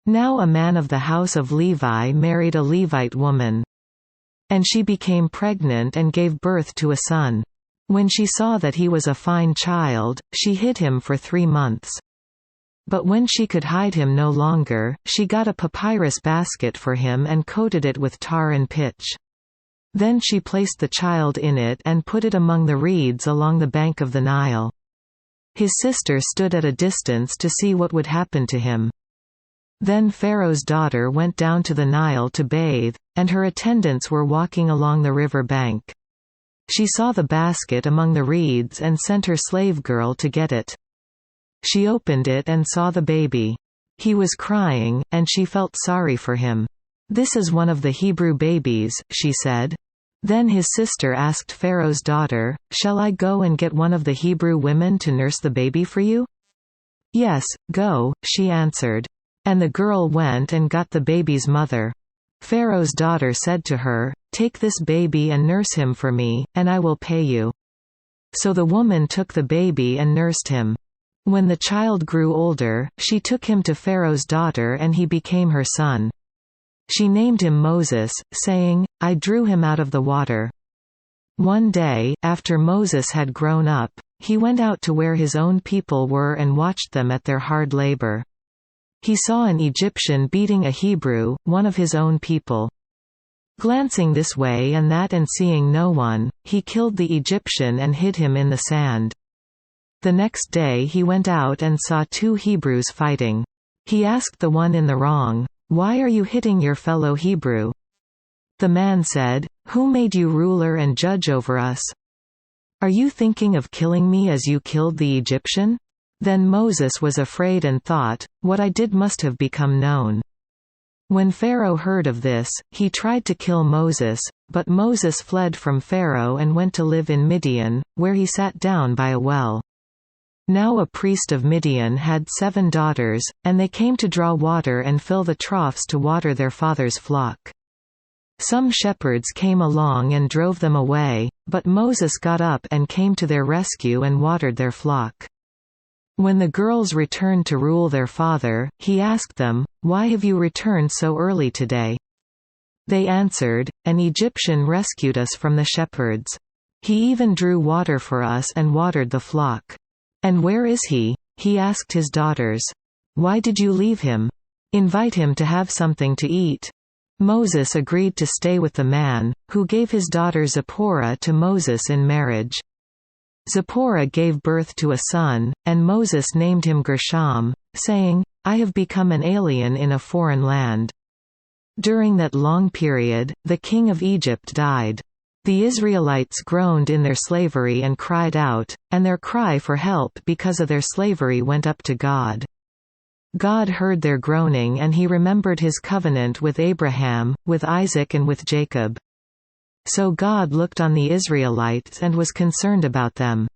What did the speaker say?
Now a man of the house of Levi married a Levite woman. And she became pregnant and gave birth to a son. When she saw that he was a fine child, she hid him for 3 months. But when she could hide him no longer, she got a papyrus basket for him and coated it with tar and pitch. Then she placed the child in it and put it among the reeds along the bank of the Nile. His sister stood at a distance to see what would happen to him. Then Pharaoh's daughter went down to the Nile to bathe, and her attendants were walking along the river bank. She saw the basket among the reeds and sent her slave girl to get it. She opened it and saw the baby. He was crying, and she felt sorry for him. "This is one of the Hebrew babies," she said. Then his sister asked Pharaoh's daughter, "Shall I go and get one of the Hebrew women to nurse the baby for you?" "Yes, go," she answered. And the girl went and got the baby's mother. Pharaoh's daughter said to her, "Take this baby and nurse him for me, and I will pay you." So the woman took the baby and nursed him. When the child grew older, she took him to Pharaoh's daughter and he became her son. She named him Moses, saying, "I drew him out of the water." One day, after Moses had grown up, he went out to where his own people were and watched them at their hard labor. He saw an Egyptian beating a Hebrew, one of his own people. Glancing this way and that and seeing no one, he killed the Egyptian and hid him in the sand. The next day he went out and saw 2 Hebrews fighting. He asked the one in the wrong, "Why are you hitting your fellow Hebrew?" The man said, "Who made you ruler and judge over us? Are you thinking of killing me as you killed the Egyptian?" Then Moses was afraid and thought, "What I did must have become known." When Pharaoh heard of this, he tried to kill Moses, but Moses fled from Pharaoh and went to live in Midian, where he sat down by a well. Now a priest of Midian had 7 daughters, and they came to draw water and fill the troughs to water their father's flock. Some shepherds came along and drove them away, but Moses got up and came to their rescue and watered their flock. When the girls returned to rule their father, he asked them, "Why have you returned so early today?" They answered, "An Egyptian rescued us from the shepherds. He even drew water for us and watered the flock." "And where is he?" he asked his daughters. "Why did you leave him? Invite him to have something to eat." Moses agreed to stay with the man, who gave his daughter Zipporah to Moses in marriage. Zipporah gave birth to a son, and Moses named him Gershom, saying, "I have become an alien in a foreign land." During that long period, the king of Egypt died. The Israelites groaned in their slavery and cried out, and their cry for help because of their slavery went up to God. God heard their groaning and he remembered his covenant with Abraham, with Isaac and with Jacob. So God looked on the Israelites and was concerned about them.